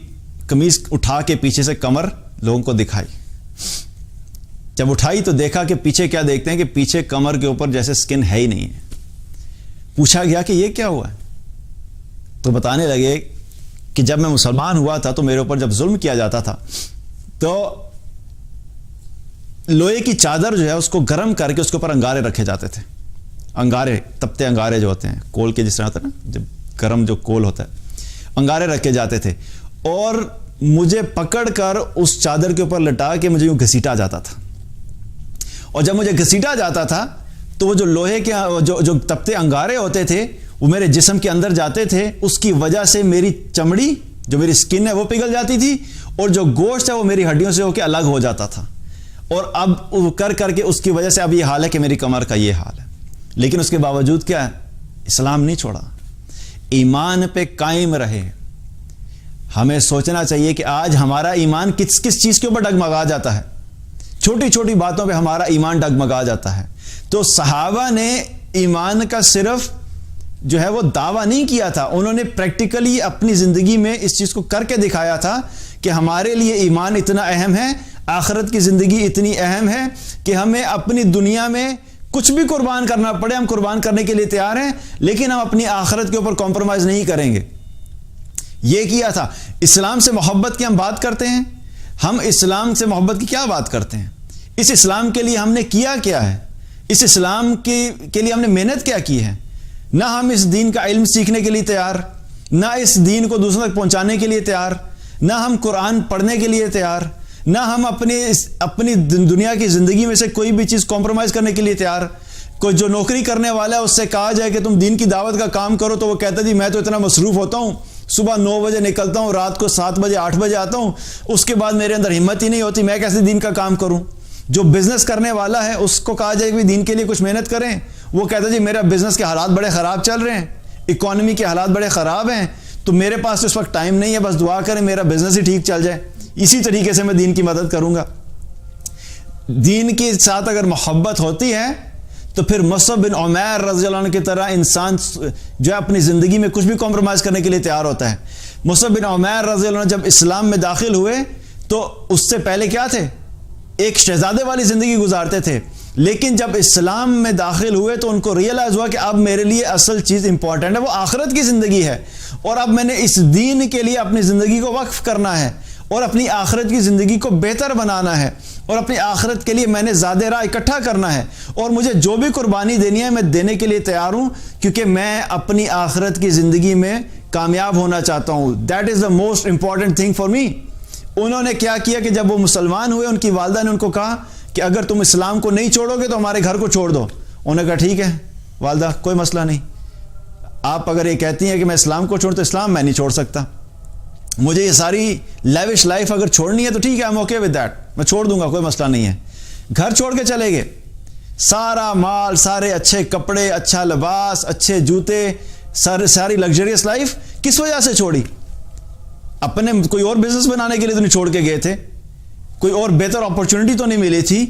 قمیض اٹھا کے پیچھے سے کمر لوگوں کو دکھائی. جب اٹھائی تو دیکھا کہ پیچھے کیا دیکھتے ہیں کہ پیچھے کمر کے اوپر جیسے سکن ہے ہی نہیں ہے. پوچھا گیا کہ یہ کیا ہوا ہے؟ تو بتانے لگے کہ جب میں مسلمان ہوا تھا تو میرے اوپر جب ظلم کیا جاتا تھا تو لوہے کی چادر جو ہے اس کو گرم کر کے اس کے اوپر انگارے رکھے جاتے تھے انگارے، تپتے انگارے جو ہوتے ہیں کول کے جس طرح ہوتا ہے نا، جب گرم جو کول ہوتا ہے، انگارے رکھے جاتے تھے اور مجھے پکڑ کر اس چادر کے اوپر لٹا کے مجھے یوں گھسیٹا جاتا تھا، اور جب مجھے گھسیٹا جاتا تھا تو وہ جو لوہے کے جو تپتے انگارے ہوتے تھے وہ میرے جسم کے اندر جاتے تھے، اس کی وجہ سے میری چمڑی جو میری سکن ہے وہ پگھل جاتی تھی اور جو گوشت ہے وہ میری ہڈیوں سے ہو کے الگ ہو جاتا تھا، اور اب کر کے اس کی وجہ سے اب یہ حال ہے کہ میری کمر کا یہ حال ہے۔ لیکن اس کے باوجود کیا ہے، اسلام نہیں چھوڑا، ایمان پہ قائم رہے۔ ہمیں سوچنا چاہیے کہ آج ہمارا ایمان کس کس چیز کے اوپر ڈگمگا جاتا ہے، چھوٹی چھوٹی باتوں پہ ہمارا ایمان ڈگمگا جاتا ہے۔ تو صحابہ نے ایمان کا صرف جو ہے وہ دعویٰ نہیں کیا تھا، انہوں نے پریکٹیکلی اپنی زندگی میں اس چیز کو کر کے دکھایا تھا کہ ہمارے لیے ایمان اتنا اہم ہے، آخرت کی زندگی اتنی اہم ہے کہ ہمیں اپنی دنیا میں کچھ بھی قربان کرنا پڑے ہم قربان کرنے کے لیے تیار ہیں، لیکن ہم اپنی آخرت کے اوپر کمپرومائز نہیں کریں گے۔ یہ کیا تھا۔ اسلام سے محبت کی ہم بات کرتے ہیں، ہم اسلام سے محبت کی کیا بات کرتے ہیں، اس اسلام کے لیے ہم نے کیا ہے، اس اسلام کے لیے ہم نے محنت کیا کی ہے۔ نہ ہم اس دین کا علم سیکھنے کے لیے تیار، نہ اس دین کو دوسروں تک پہنچانے کے لیے تیار، نہ ہم قرآن پڑھنے کے لیے تیار، نہ ہم اپنی دنیا کی زندگی میں سے کوئی بھی چیز کمپرومائز کرنے کے لیے تیار۔ کوئی جو نوکری کرنے والا ہے اس سے کہا جائے کہ تم دین کی دعوت کا کام کرو تو وہ کہتا ہے جی میں تو اتنا مصروف ہوتا ہوں، صبح 9 بجے نکلتا ہوں، رات کو 7 بجے 8 بجے آتا ہوں، اس کے بعد میرے اندر ہمت ہی نہیں ہوتی، میں کیسے دین کا کام کروں۔ جو بزنس کرنے والا ہے اس کو کہا جائے کہ دین کے لیے کچھ محنت کریں، وہ کہتا ہے جی میرا بزنس کے حالات بڑے خراب چل رہے ہیں، اکانومی کے حالات بڑے خراب ہیں، تو میرے پاس اس وقت ٹائم نہیں ہے، بس دعا کریں میرا بزنس ہی ٹھیک چل جائے، اسی طریقے سے میں دین کی مدد کروں گا۔ دین کے ساتھ اگر محبت ہوتی ہے تو پھر مصعب بن عمیر رضی اللہ عنہ کی طرح انسان جو ہے اپنی زندگی میں کچھ بھی کمپرومائز کرنے کے لیے تیار ہوتا ہے۔ مصعب بن عمیر رضی اللہ عنہ جب اسلام میں داخل ہوئے تو اس سے پہلے کیا تھے، ایک شہزادے والی زندگی گزارتے تھے، لیکن جب اسلام میں داخل ہوئے تو ان کو ریئلائز ہوا کہ اب میرے لیے اصل چیز امپورٹنٹ ہے، وہ آخرت کی زندگی ہے، اور اب میں نے اس دین کے لیے اپنی زندگی کو وقف کرنا ہے اور اپنی آخرت کی زندگی کو بہتر بنانا ہے، اور اپنی آخرت کے لیے میں نے زیادہ راہ اکٹھا کرنا ہے، اور مجھے جو بھی قربانی دینی ہے میں دینے کے لیے تیار ہوں، کیونکہ میں اپنی آخرت کی زندگی میں کامیاب ہونا چاہتا ہوں۔ That is the most important thing for me. انہوں نے کیا کیا کہ جب وہ مسلمان ہوئے ان کی والدہ نے ان کو کہا کہ اگر تم اسلام کو نہیں چھوڑو گے تو ہمارے گھر کو چھوڑ دو۔ انہوں نے کہا ٹھیک ہے والدہ، کوئی مسئلہ نہیں، آپ اگر یہ کہتی ہیں کہ میں اسلام کو چھوڑ تو اسلام میں نہیں چھوڑ سکتا، مجھے یہ ساری لیوش لائف اگر چھوڑنی ہے تو ٹھیک ہے، I'm okay with that، میں چھوڑ دوں گا، کوئی مسئلہ نہیں ہے۔ گھر چھوڑ کے چلے گئے، سارا مال، سارے اچھے کپڑے، اچھا لباس، اچھے جوتے، ساری لگژریس لائف کس وجہ سے چھوڑی؟ اپنے کوئی اور بزنس بنانے کے لیے تو نہیں چھوڑ کے گئے تھے، کوئی اور بہتر اپرچونٹی تو نہیں ملی تھی،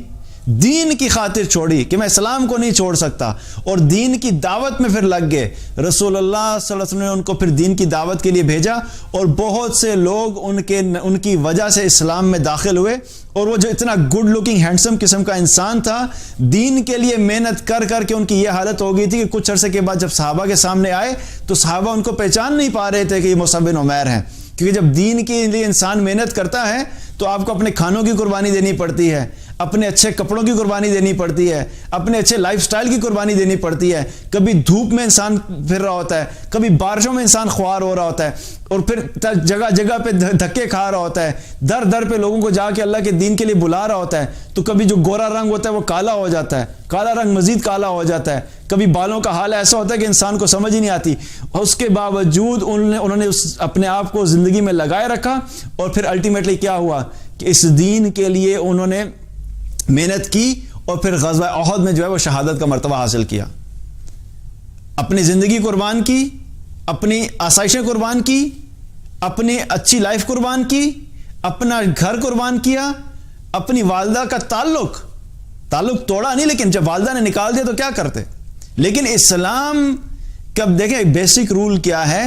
دین کی خاطر چھوڑی کہ میں اسلام کو نہیں چھوڑ سکتا، اور دین کی دعوت میں پھر لگ گئے۔ رسول اللہ صلی اللہ علیہ وسلم نے ان کو پھر دین کی دعوت کے لیے بھیجا، اور بہت سے لوگ ان کی وجہ سے اسلام میں داخل ہوئے، اور وہ جو اتنا گڈ لکنگ ہینڈسم قسم کا انسان تھا، دین کے لیے محنت کر کر کے ان کی یہ حالت ہو گئی تھی کہ کچھ عرصے کے بعد جب صحابہ کے سامنے آئے تو صحابہ ان کو پہچان نہیں پا رہے تھے کہ یہ مصعب بن عمیر ہیں، کیونکہ جب دین کے لیے انسان محنت کرتا ہے تو آپ کو اپنے کھانوں کی قربانی دینی پڑتی ہے، اپنے اچھے کپڑوں کی قربانی دینی پڑتی ہے، اپنے اچھے لائف سٹائل کی قربانی دینی پڑتی ہے، کبھی دھوپ میں انسان پھر رہا ہوتا ہے، کبھی بارشوں میں انسان خوار ہو رہا ہوتا ہے، اور پھر جگہ جگہ پہ دھکے کھا رہا ہوتا ہے، در در پہ لوگوں کو جا کے اللہ کے دین کے لیے بلا رہا ہوتا ہے، تو کبھی جو گورا رنگ ہوتا ہے وہ کالا ہو جاتا ہے، کالا رنگ مزید کالا ہو جاتا ہے، کبھی بالوں کا حال ایسا ہوتا ہے کہ انسان کو سمجھ ہی نہیں آتی، اور اس کے باوجود انہوں نے اپنے آپ کو زندگی میں لگائے رکھا، اور پھر الٹیمیٹلی کیا ہوا کہ اس دین کے لیے انہوں نے محنت کی، اور پھر غزوہ احد میں جو ہے وہ شہادت کا مرتبہ حاصل کیا، اپنی زندگی قربان کی، اپنی آسائشیں قربان کی، اپنی اچھی لائف قربان کی، اپنا گھر قربان کیا، اپنی والدہ کا تعلق توڑا نہیں، لیکن جب والدہ نے نکال دیا تو کیا کرتے؟ لیکن اسلام کب دیکھیں بیسک رول کیا ہے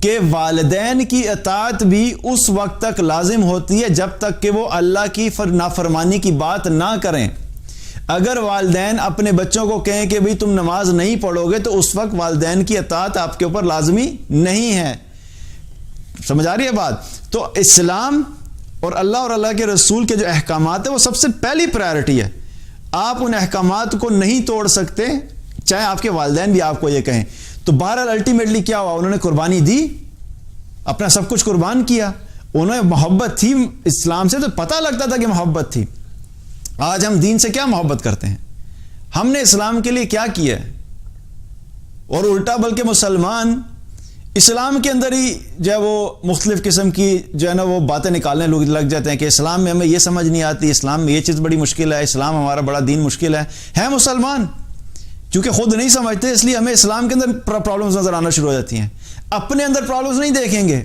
کہ والدین کی اطاعت بھی اس وقت تک لازم ہوتی ہے جب تک کہ وہ اللہ کی نافرمانی کی بات نہ کریں۔ اگر والدین اپنے بچوں کو کہیں کہ بھئی تم نماز نہیں پڑھو گے تو اس وقت والدین کی اطاعت آپ کے اوپر لازمی نہیں ہے۔ سمجھ آ رہی ہے بات؟ تو اسلام اور اللہ کے رسول کے جو احکامات ہیں وہ سب سے پہلی پرائرٹی ہے، آپ ان احکامات کو نہیں توڑ سکتے، چاہے آپ کے والدین بھی آپ کو یہ کہیں. تو بہرحال الٹیمیٹلی کیا ہوا, انہوں نے قربانی دی, اپنا سب کچھ قربان کیا. انہوں نے محبت تھی اسلام سے, تو پتہ لگتا تھا کہ محبت تھی. آج ہم دین سے کیا محبت کرتے ہیں, ہم نے اسلام کے لیے کیا کیا ہے, اور الٹا بلکہ مسلمان اسلام کے اندر ہی جو ہے وہ مختلف قسم کی جو ہے نا وہ باتیں نکالنے لوگ لگ جاتے ہیں کہ اسلام میں ہمیں یہ سمجھ نہیں آتی, اسلام میں یہ چیز بڑی مشکل ہے, اسلام ہمارا بڑا دین مشکل ہے مسلمان چونکہ خود نہیں سمجھتے اس لیے ہمیں اسلام کے اندر پرابلمز نظر آنا شروع ہو جاتی ہیں. اپنے اندر پرابلمز نہیں دیکھیں گے,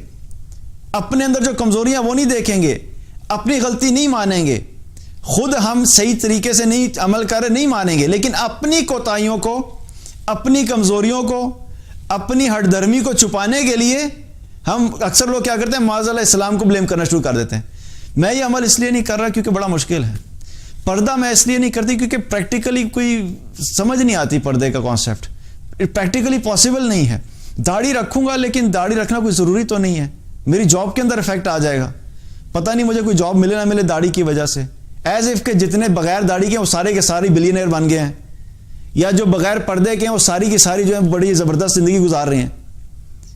اپنے اندر جو کمزوریاں وہ نہیں دیکھیں گے, اپنی غلطی نہیں مانیں گے, خود ہم صحیح طریقے سے نہیں عمل کر رہے نہیں مانیں گے, لیکن اپنی کوتاہیوں کو, اپنی کمزوریوں کو, اپنی ہٹ دھرمی کو چھپانے کے لیے ہم اکثر لوگ کیا کرتے ہیں, معاذ اللہ اسلام کو بلیم کرنا شروع کر دیتے ہیں. میں یہ عمل اس لیے نہیں کر رہا کیونکہ بڑا مشکل ہے. پردہ میں اس لیے نہیں کرتی کیونکہ پریکٹیکلی کوئی سمجھ نہیں آتی پردے کا کانسیپٹ, پریکٹیکلی پاسبل نہیں ہے. داڑھی رکھوں گا لیکن داڑھی رکھنا کوئی ضروری تو نہیں ہے, میری جاب کے اندر افیکٹ آ جائے گا, پتہ نہیں مجھے کوئی جاب ملے نہ ملے داڑھی کی وجہ سے. ایز اف کہ جتنے بغیر داڑھی کے وہ سارے کے سارے بلینئر بن گئے ہیں, یا جو بغیر پردے کے ہیں وہ ساری کی ساری جو ہے بڑی زبردست زندگی گزار رہے ہیں.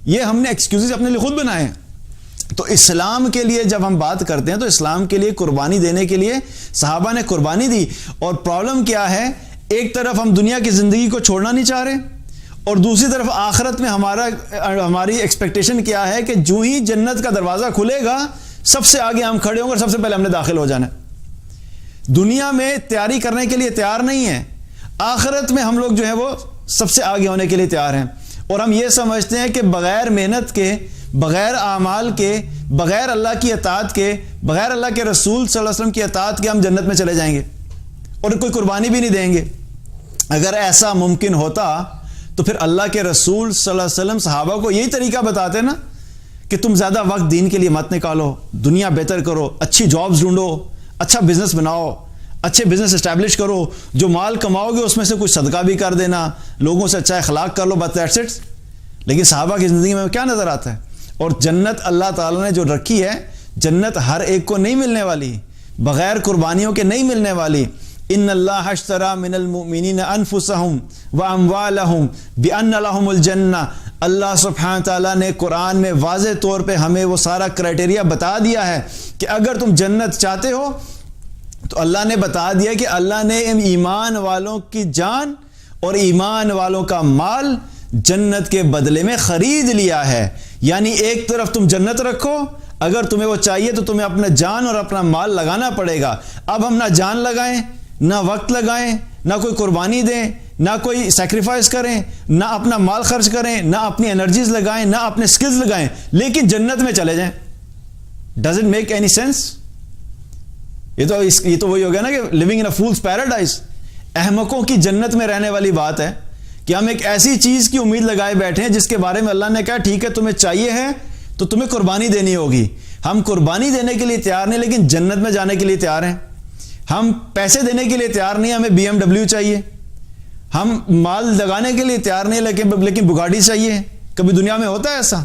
یہ ہم نے ایکسکیوزز اپنے لیے خود بنائے ہیں. تو اسلام کے لیے جب ہم بات کرتے ہیں تو اسلام کے لیے قربانی دینے کے لیے صحابہ نے قربانی دی. اور پرابلم کیا ہے, ایک طرف ہم دنیا کی زندگی کو چھوڑنا نہیں چاہ رہے, اور دوسری طرف آخرت میں ہماری ایکسپیکٹیشن کیا ہے کہ جو ہی جنت کا دروازہ کھلے گا سب سے آگے ہم کھڑے ہوں گے اور سب سے پہلے ہم نے داخل ہو جانا ہے. دنیا میں تیاری کرنے کے لیے تیار نہیں ہے, آخرت میں ہم لوگ جو ہے وہ سب سے آگے ہونے کے لیے تیار ہیں. اور ہم یہ سمجھتے ہیں کہ بغیر محنت کے, بغیر اعمال کے, بغیر اللہ کی اطاعت کے, بغیر اللہ کے رسول صلی اللہ علیہ وسلم کی اطاعت کے ہم جنت میں چلے جائیں گے اور کوئی قربانی بھی نہیں دیں گے. اگر ایسا ممکن ہوتا تو پھر اللہ کے رسول صلی اللہ علیہ وسلم صحابہ کو یہی طریقہ بتاتے نا کہ تم زیادہ وقت دین کے لیے مت نکالو, دنیا بہتر کرو, اچھی جابز ڈھونڈو, اچھا بزنس بناؤ, اچھے بزنس اسٹیبلش کرو, جو مال کماؤ گے اس میں سے کچھ صدقہ بھی کر دینا, لوگوں سے اچھا اخلاق کر لو, بس دیٹس اٹ. لیکن صحابہ کی زندگی میں کیا نظر آتا ہے؟ اور جنت اللہ تعالیٰ نے جو رکھی ہے, جنت ہر ایک کو نہیں ملنے والی, بغیر قربانیوں کے نہیں ملنے والی. ان اللہ اشترى من المؤمنین انفسهم واموالهم بان لهم الجنہ. اللہ سبحانہ تعالیٰ نے قرآن میں واضح طور پہ ہمیں وہ سارا کرائٹیریا بتا دیا ہے کہ اگر تم جنت چاہتے ہو تو اللہ نے بتا دیا کہ اللہ نے ایمان والوں کی جان اور ایمان والوں کا مال جنت کے بدلے میں خرید لیا ہے. یعنی ایک طرف تم جنت رکھو, اگر تمہیں وہ چاہیے تو تمہیں اپنا جان اور اپنا مال لگانا پڑے گا. اب ہم نہ جان لگائیں, نہ وقت لگائیں, نہ کوئی قربانی دیں, نہ کوئی سیکریفائس کریں, نہ اپنا مال خرچ کریں, نہ اپنی انرجیز لگائیں, نہ اپنے سکلز لگائیں, لیکن جنت میں چلے جائیں. Does it make any sense? یہ تو وہی ہو گیا نا کہ living in a fool's paradise. احمقوں کی جنت میں رہنے والی بات ہے کہ ہم ایک ایسی چیز کی امید لگائے بیٹھے ہیں جس کے بارے میں اللہ نے کہا ٹھیک ہے تمہیں چاہیے ہے تو تمہیں قربانی دینی ہوگی. ہم قربانی دینے کے لیے تیار نہیں لیکن جنت میں جانے کے لیے تیار ہیں. ہم پیسے دینے کے لیے تیار نہیں, ہمیں BMW چاہیے. ہم مال لگانے کے لیے تیار نہیں لیکن بگاڑی چاہیے. کبھی دنیا میں ہوتا ہے ایسا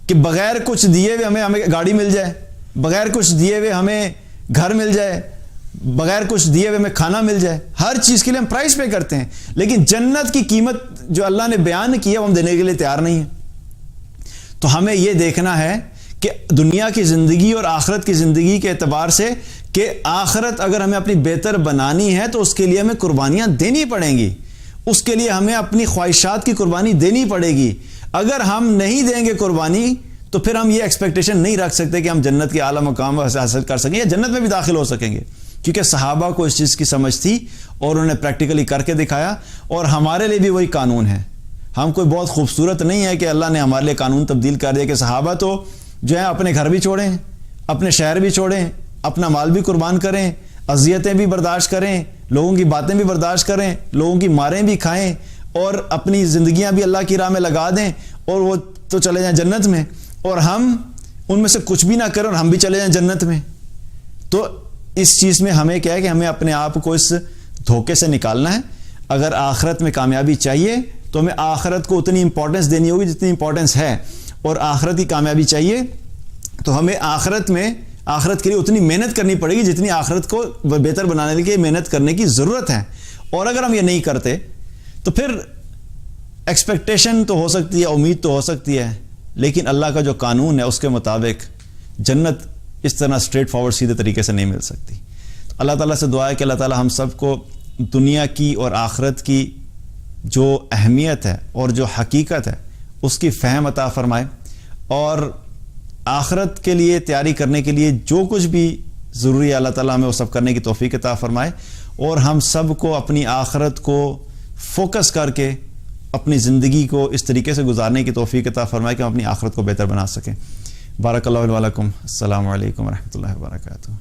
کہ بغیر کچھ دیے ہوئے ہمیں گاڑی مل جائے, بغیر کچھ دیے ہوئے ہمیں گھر مل جائے, بغیر کچھ دیے ہوئے ہمیں کھانا مل جائے. ہر چیز کے لیے ہم پرائز پے کرتے ہیں, لیکن جنت کی قیمت جو اللہ نے بیان کی ہے وہ ہم دینے کے لیے تیار نہیں ہیں. تو ہمیں یہ دیکھنا ہے کہ دنیا کی زندگی اور آخرت کی زندگی کے اعتبار سے کہ آخرت اگر ہمیں اپنی بہتر بنانی ہے تو اس کے لیے ہمیں قربانیاں دینی پڑیں گی, اس کے لیے ہمیں اپنی خواہشات کی قربانی دینی پڑے گی. اگر ہم نہیں دیں گے قربانی تو پھر ہم یہ ایکسپیکٹیشن نہیں رکھ سکتے کہ ہم جنت کے اعلیٰ مقام حاصل کر سکیں یا جنت میں بھی داخل ہو سکیں گے, کیونکہ صحابہ کو اس چیز کی سمجھ تھی اور انہوں نے پریکٹیکلی کر کے دکھایا. اور ہمارے لیے بھی وہی قانون ہے. ہم کوئی بہت خوبصورت نہیں ہے کہ اللہ نے ہمارے لیے قانون تبدیل کر دیا کہ صحابہ تو جو ہے اپنے گھر بھی چھوڑیں, اپنے شہر بھی چھوڑیں, اپنا مال بھی قربان کریں, اذیتیں بھی برداشت کریں, لوگوں کی باتیں بھی برداشت کریں, لوگوں کی ماریں بھی کھائیں اور اپنی زندگیاں بھی اللہ کی راہ میں لگا دیں اور وہ تو چلے جائیں جنت میں, اور ہم ان میں سے کچھ بھی نہ کریں اور ہم بھی چلے جائیں جنت میں. تو اس چیز میں ہمیں کیا ہے کہ ہمیں اپنے آپ کو اس دھوکے سے نکالنا ہے. اگر آخرت میں کامیابی چاہیے تو ہمیں آخرت کو اتنی امپورٹنس دینی ہوگی جتنی امپورٹنس ہے, اور آخرت کی کامیابی چاہیے تو ہمیں آخرت کے لیے اتنی محنت کرنی پڑے گی جتنی آخرت کو بہتر بنانے کے لیے محنت کرنے کی ضرورت ہے. اور اگر ہم یہ نہیں کرتے تو پھر ایکسپیکٹیشن تو ہو سکتی ہے، امید تو ہو سکتی ہے، لیکن اللہ کا جو قانون ہے اس کے مطابق جنت اس طرح اسٹریٹ فارورڈ سیدھے طریقے سے نہیں مل سکتی. اللہ تعالیٰ سے دعا ہے کہ اللہ تعالیٰ ہم سب کو دنیا کی اور آخرت کی جو اہمیت ہے اور جو حقیقت ہے اس کی فہم عطا فرمائے، اور آخرت کے لیے تیاری کرنے کے لیے جو کچھ بھی ضروری ہے اللہ تعالیٰ ہمیں وہ سب کرنے کی توفیق عطا فرمائے، اور ہم سب کو اپنی آخرت کو فوکس کر کے اپنی زندگی کو اس طریقے سے گزارنے کی توفیق عطا فرمائے کہ ہم اپنی آخرت کو بہتر بنا سکیں. بارک اللہ ولکم. السلام علیکم ورحمۃ اللہ وبرکاتہ.